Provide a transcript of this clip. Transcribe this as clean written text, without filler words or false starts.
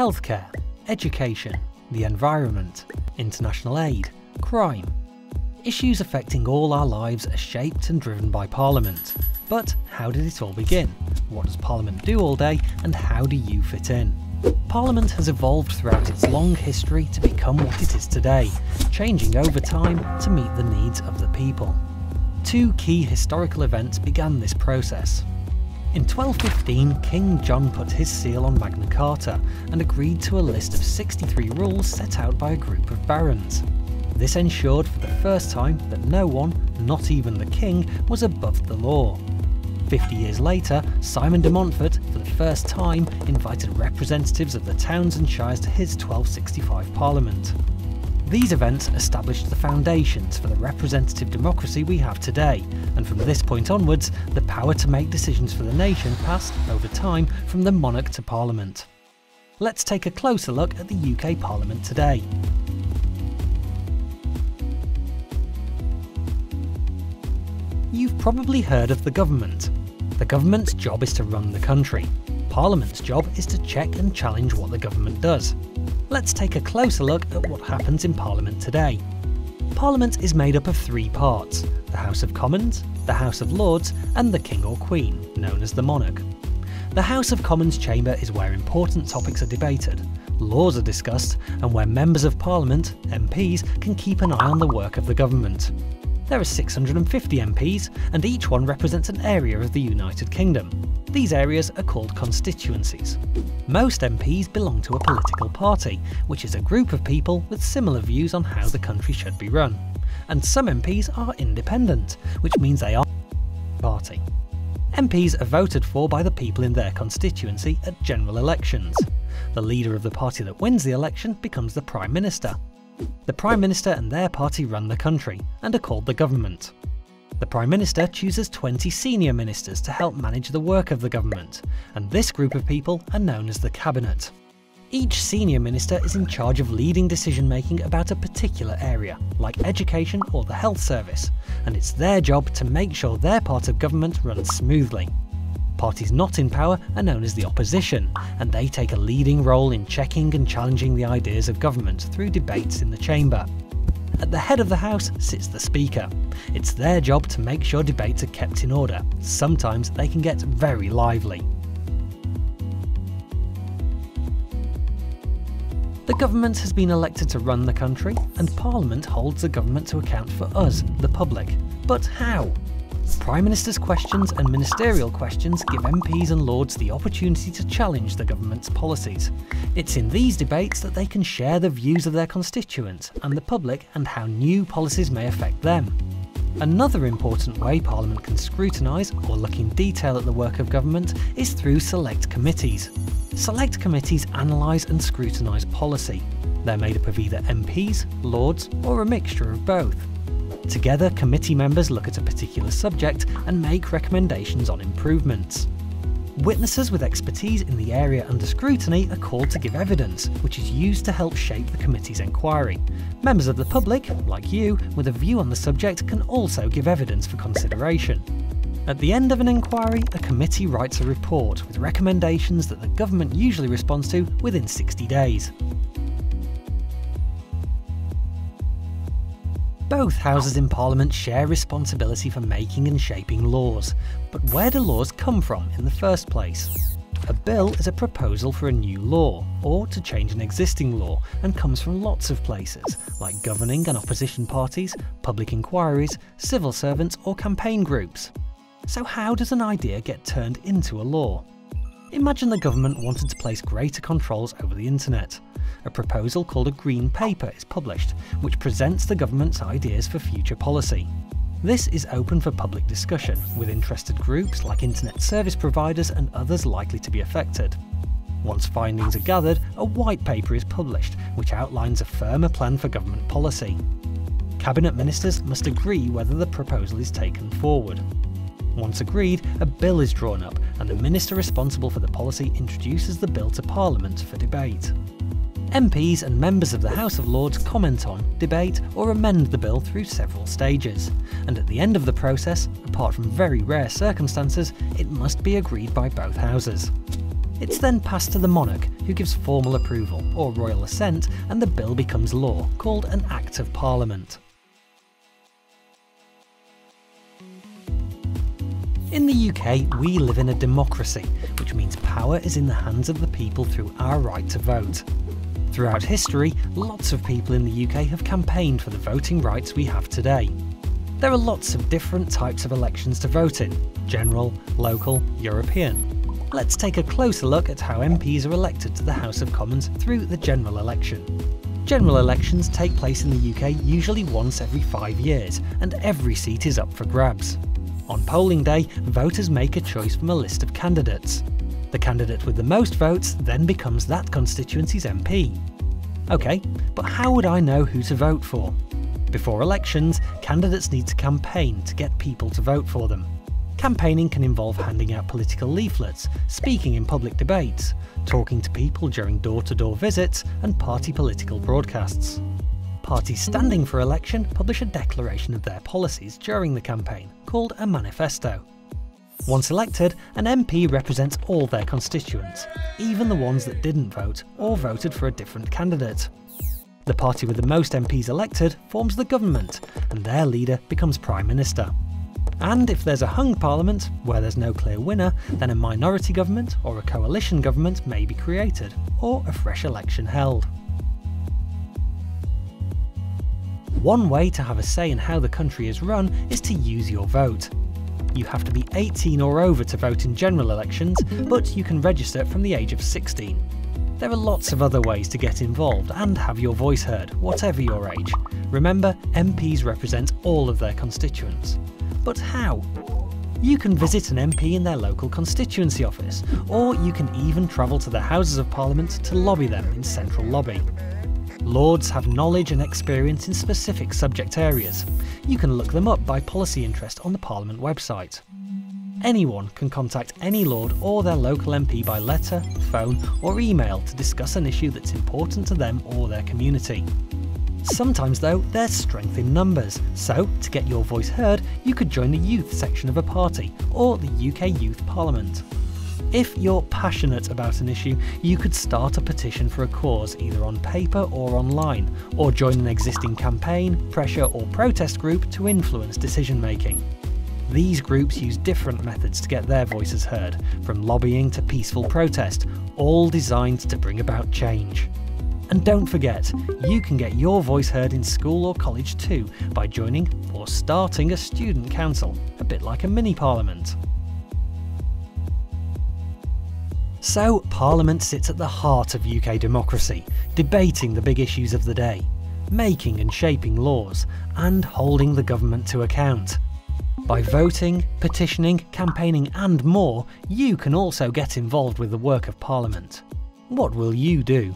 healthcare, education, the environment, international aid, crime. Issues affecting all our lives are shaped and driven by Parliament. But how did it all begin? What does Parliament do all day, and how do you fit in? Parliament has evolved throughout its long history to become what it is today, changing over time to meet the needs of the people. Two key historical events began this process. In 1215, King John put his seal on Magna Carta and agreed to a list of 63 rules set out by a group of barons. This ensured for the first time that no one, not even the king, was above the law. 50 years later, Simon de Montfort, for the first time, invited representatives of the towns and shires to his 1265 Parliament. These events established the foundations for the representative democracy we have today, and from this point onwards, the power to make decisions for the nation passed, over time, from the monarch to Parliament. Let's take a closer look at the UK Parliament today. You've probably heard of the government. The government's job is to run the country. Parliament's job is to check and challenge what the government does. Let's take a closer look at what happens in Parliament today. Parliament is made up of three parts: the House of Commons, the House of Lords, and the King or Queen, known as the monarch. The House of Commons chamber is where important topics are debated, laws are discussed, and where members of Parliament, MPs, can keep an eye on the work of the government. There are 650 MPs, and each one represents an area of the United Kingdom. These areas are called constituencies. Most MPs belong to a political party, which is a group of people with similar views on how the country should be run. And some MPs are independent, which means they are a party. MPs are voted for by the people in their constituency at general elections. The leader of the party that wins the election becomes the Prime Minister. The Prime Minister and their party run the country, and are called the government. The Prime Minister chooses 20 senior ministers to help manage the work of the government, and this group of people are known as the Cabinet. Each senior minister is in charge of leading decision-making about a particular area, like education or the health service, and it's their job to make sure their part of government runs smoothly. Parties not in power are known as the opposition, and they take a leading role in checking and challenging the ideas of government through debates in the chamber. At the head of the House sits the Speaker. It's their job to make sure debates are kept in order. Sometimes they can get very lively. The government has been elected to run the country, and Parliament holds the government to account for us, the public. But how? Prime Minister's questions and ministerial questions give MPs and Lords the opportunity to challenge the government's policies. It's in these debates that they can share the views of their constituents and the public and how new policies may affect them. Another important way Parliament can scrutinise or look in detail at the work of government is through select committees. Select committees analyse and scrutinise policy. They're made up of either MPs, Lords, or a mixture of both. Together, committee members look at a particular subject and make recommendations on improvements. Witnesses with expertise in the area under scrutiny are called to give evidence, which is used to help shape the committee's inquiry. Members of the public, like you, with a view on the subject can also give evidence for consideration. At the end of an inquiry, a committee writes a report with recommendations that the government usually responds to within 60 days. Both houses in Parliament share responsibility for making and shaping laws, but where do laws come from in the first place? A bill is a proposal for a new law, or to change an existing law, and comes from lots of places, like governing and opposition parties, public inquiries, civil servants, or campaign groups. So how does an idea get turned into a law? Imagine the government wanted to place greater controls over the internet. A proposal called a Green Paper is published, which presents the government's ideas for future policy. This is open for public discussion, with interested groups like internet service providers and others likely to be affected. Once findings are gathered, a white paper is published, which outlines a firmer plan for government policy. Cabinet ministers must agree whether the proposal is taken forward. Once agreed, a bill is drawn up, and the minister responsible for the policy introduces the bill to Parliament for debate. MPs and members of the House of Lords comment on, debate, or amend the bill through several stages, and at the end of the process, apart from very rare circumstances, it must be agreed by both houses. It's then passed to the monarch, who gives formal approval, or royal assent, and the bill becomes law, called an Act of Parliament. In the UK, we live in a democracy, which means power is in the hands of the people through our right to vote. Throughout history, lots of people in the UK have campaigned for the voting rights we have today. There are lots of different types of elections to vote in: general, local, European. Let's take a closer look at how MPs are elected to the House of Commons through the general election. General elections take place in the UK usually once every 5 years, and every seat is up for grabs. On polling day, voters make a choice from a list of candidates. The candidate with the most votes then becomes that constituency's MP. OK, but how would I know who to vote for? Before elections, candidates need to campaign to get people to vote for them. Campaigning can involve handing out political leaflets, speaking in public debates, talking to people during door-to-door visits, and party political broadcasts. Parties standing for election publish a declaration of their policies during the campaign, called a manifesto. Once elected, an MP represents all their constituents, even the ones that didn't vote or voted for a different candidate. The party with the most MPs elected forms the government, and their leader becomes Prime Minister. And if there's a hung parliament, where there's no clear winner, then a minority government or a coalition government may be created, or a fresh election held. One way to have a say in how the country is run is to use your vote. You have to be 18 or over to vote in general elections, but you can register from the age of 16. There are lots of other ways to get involved and have your voice heard, whatever your age. Remember, MPs represent all of their constituents. But how? You can visit an MP in their local constituency office, or you can even travel to the Houses of Parliament to lobby them in Central Lobby. Lords have knowledge and experience in specific subject areas. You can look them up by policy interest on the Parliament website. Anyone can contact any Lord or their local MP by letter, phone or email to discuss an issue that's important to them or their community. Sometimes though, there's strength in numbers, so to get your voice heard, you could join the youth section of a party or the UK Youth Parliament. If you're passionate about an issue, you could start a petition for a cause either on paper or online, or join an existing campaign, pressure or protest group to influence decision making. These groups use different methods to get their voices heard, from lobbying to peaceful protest, all designed to bring about change. And don't forget, you can get your voice heard in school or college too by joining or starting a student council, a bit like a mini parliament. So, Parliament sits at the heart of UK democracy, debating the big issues of the day, making and shaping laws, and holding the government to account. By voting, petitioning, campaigning and more, you can also get involved with the work of Parliament. What will you do?